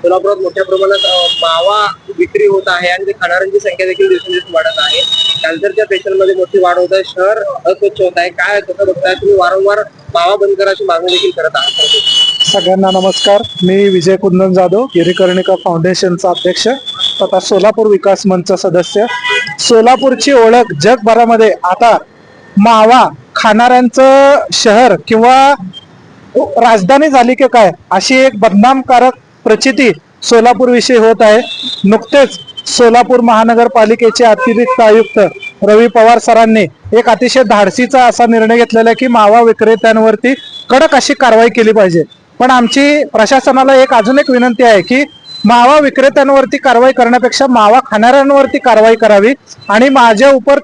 सोलापुरात मोठ्या प्रमाणात मावा विक्री होत आहे आणि ते खाणाऱ्यांची संख्या देखील दिवसेंदिवस वाढत आहे. कॅन्सरच्या पेशंटमध्ये मोठी वाढ होत आहे. शहर अस्वच्छ होत आहे. काय कसं बघताय तुम्ही? वारंवार मावा बंद करायची मागणी देखील करत आहात. सगळ्यांना नमस्कार. मी विजय कुंदन जाधव, गिरीकर्णिका फाउंडेशनचा अध्यक्ष तथा सोलापूर विकास मंच सदस्य. सोलापूरची ओळख जगभरामध्ये आता मावा खाणाऱ्यांचं शहर किंवा राजधानी झाली की काय अशी एक बदनामकारक प्रचिती सोलापूर विषयी होत आहे. नुकतेच सोलापूर महानगरपालिकेचे अतिरिक्त आयुक्त रवी पवार सरांनी एक अतिशय धाडसीचा असा निर्णय घेतलेला आहे की मावा विक्रेत्यांवरती कडक अशी कारवाई केली पाहिजे. पण आमची प्रशासनाला अजून एक विनंती आहे की मावा विक्रेत्यांवरती कारवाई करण्यापेक्षा मावा खाणाऱ्यांवरती कारवाई करावी. आणि माझ्या उपर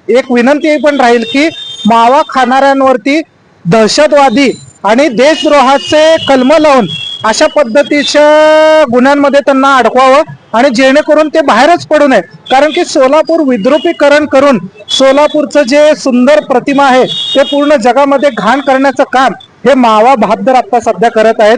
एक विनंती पण राहील की मावा खाणाऱ्यांवरती दहशतवादी आणि देशद्रोहाचे कलम लावून अशा पद्धतीच्या गुन्ह्यांमध्ये त्यांना अडकवावं आणि जेणेकरून ते बाहेरच पडू नये. कारण की सोलापूर विद्रुपीकरण करून सोलापूरचं जे सुंदर प्रतिमा आहे ते पूर्ण जगामध्ये घाण करण्याचं काम हे मावा बहाद्दर आता सध्या करत आहेत.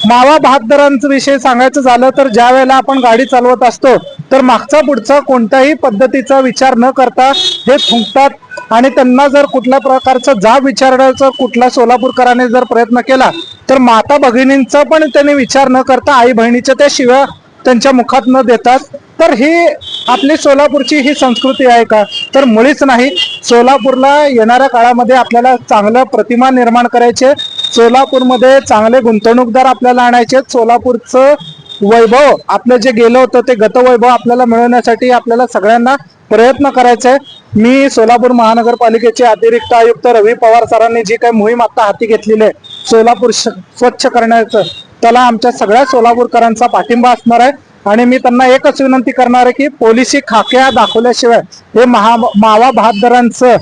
मावा बहाद्दरांचा विषय सांगायचं झालं तर ज्या वेळेला आपण गाडी चालवत असतो तर मागचा पुढचा कोणत्याही पद्धतीचा विचार न करता हे थुंकतात आणि त्यांना जर कुठल्या प्रकारचा जाब विचारण्याचा कुठला सोलापूरकरांनी जर प्रयत्न केला तर माता भगिनींचा पण त्यांनी विचार न करता आई बहिणीच्या त्या शिव्या त्यांच्या मुखात न देतात. तर ही आपली सोलापूरची ही संस्कृती आहे का? तर मुळीच नाही. सोलापूरला येणाऱ्या काळामध्ये आपल्याला चांगलं प्रतिमा निर्माण करायचे, सोलापूरमध्ये चांगले गुंतवणूकदार आपल्याला आणायचे, सोलापूरचं वैभव आपलं जे गेलं होतं ते गतवैभव आपल्याला मिळवण्यासाठी आपल्याला सगळ्यांना प्रयत्न करायचा आहे. मी सोलापूर महानगरपालिकेचे अतिरिक्त आयुक्त रवी पवार सरांनी जी काही मोहीम आता हाती घेतलेली आहे सोलापूर स्वच्छ करण्याचं, त्याला आमच्या सगळ्या सोलापूरकरांचा पाठिंबा असणार आहे. आणि मी त्यांना एकच विनंती करणार आहे की पोलिसी खाक्या दाखवल्याशिवाय हे मावा बहाद्दरांचं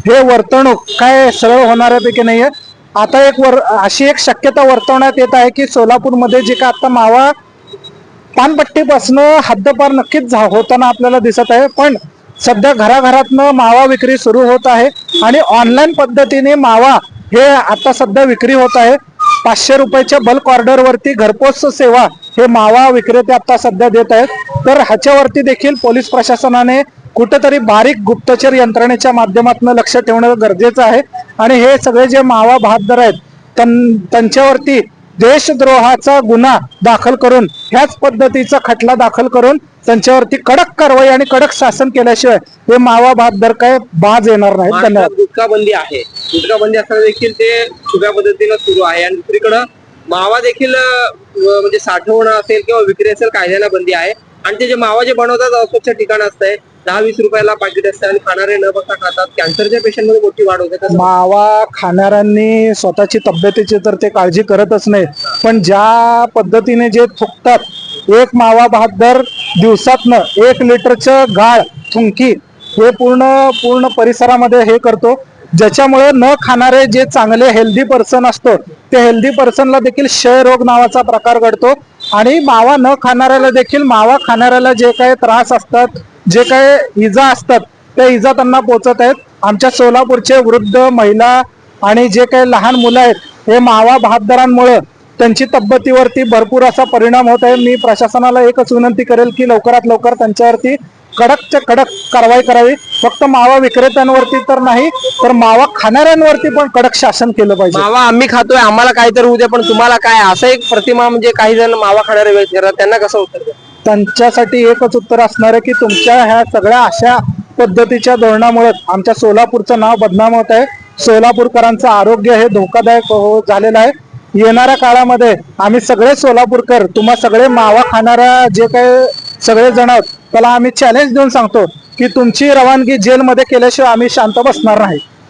हे वर्तणूक काय सरळ होणाऱ्यापैकी नाहीये. आता अशी एक शक्यता वर्तवण्यात येत आहे की सोलापूरमध्ये जे का आता मावा पानपट्टीपासून हद्दपार नक्कीच होताना आपल्याला दिसत आहे. पण सध्या घराघरातनं मावा विक्री सुरू होत आहे आणि ऑनलाईन पद्धतीने मावा हे आता सध्या विक्री होत आहे. 500 रुपयाच्या बल्क ऑर्डरवरती घरपोच सेवा हे मावा विक्रेते आता सध्या देत आहेत. तर ह्याच्यावरती देखील पोलीस प्रशासनाने कुठेतरी बारीक गुप्तचर यंत्रणेच्या माध्यमातून लक्ष ठेवणं गरजेचं आहे. आणि हे सगळे जे मावा बहाद्दर आहेत त्यांच्यावरती देशद्रोहाचा गुन्हा दाखल करून ह्याच पद्धतीचा खटला दाखल करून त्यांच्यावरती कडक कारवाई आणि कडक शासन केल्याशिवाय हे मावा बहाद्दर काय बाज येणार नाहीत. धन्यवाद. गुटखा बंदी आहे. गुटखा बंदी असताना देखील ते छुप्या पद्धतीनं सुरू आहे आणि दुसरीकडं मावा देखील म्हणजे साठवणं असेल किंवा विक्री असेल कायद्याला बंदी आहे. आणि ते जे मावा जे बनवतात अस्वच्छ ठिकाण असतंय, 10-20 रुपयाला पाकिट असतं आणि खाणारे न बघता खातात. कॅन्सरच्या पेशंटमध्ये मोठी वाढ होते. मावा खाणाऱ्यांनी स्वतःची तब्येतीची तर ते काळजी करतच नाही, पण ज्या पद्धतीने जे थुकतात, एक मावा बहाद्दर दिवसातनं 1 लिटरचं गाळ थुंकी हे पूर्ण परिसरामध्ये हे करतो, ज्याच्यामुळे न खाणारे जे चांगले हेल्दी पर्सन असतो ते हेल्दी पर्सनला देखील क्षयरोग नावाचा प्रकार घडतो. आणि मावा न खाणाऱ्याला देखील मावा खाणाऱ्याला जे काही त्रास असतात, जे काही इजा असतात त्या इजा त्यांना पोचत आहेत. आमच्या सोलापूरचे वृद्ध, महिला आणि जे काही लहान मुलं आहेत हे मावा बहाद्दरांमुळे त्यांची तब्येतीवरती भरपूर असा परिणाम होत आहे. मी प्रशासनाला एकच विनंती करेल की लवकरात लवकर त्यांच्यावरती कडकच्या कडक कारवाई करावी. फक्त मावा विक्रेत्यांवरती तर नाही तर मावा खाणाऱ्यांवरती पण कडक शासन केलं पाहिजे. मावा आम्ही खातोय, आम्हाला काहीतरी उद्या पण तुम्हाला काय, असं एक प्रतिमा म्हणजे काही जण मावा खाणारे व्यक्ती त्यांना कसं उत्तर द्या? त्यांच्यासाठी एकच उत्तर असणार आहे की तुमच्या ह्या सगळ्या अशा पद्धतीच्या धोरणामुळे आमच्या सोलापूरचं नाव बदनाम होत आहे. सोलापूरकरांचं आरोग्य हे धोकादायक झालेलं आहे. येणाऱ्या काळामध्ये आम्ही सगळे सोलापूरकर, तुम्हा सगळे मावा खाणाऱ्या जे काही सगळे जण आहोत त्याला आम्ही चॅलेंज देऊन सांगतो की तुमची रवानगी जेलमध्ये केल्याशिवाय आम्ही शांत बसणार नाही.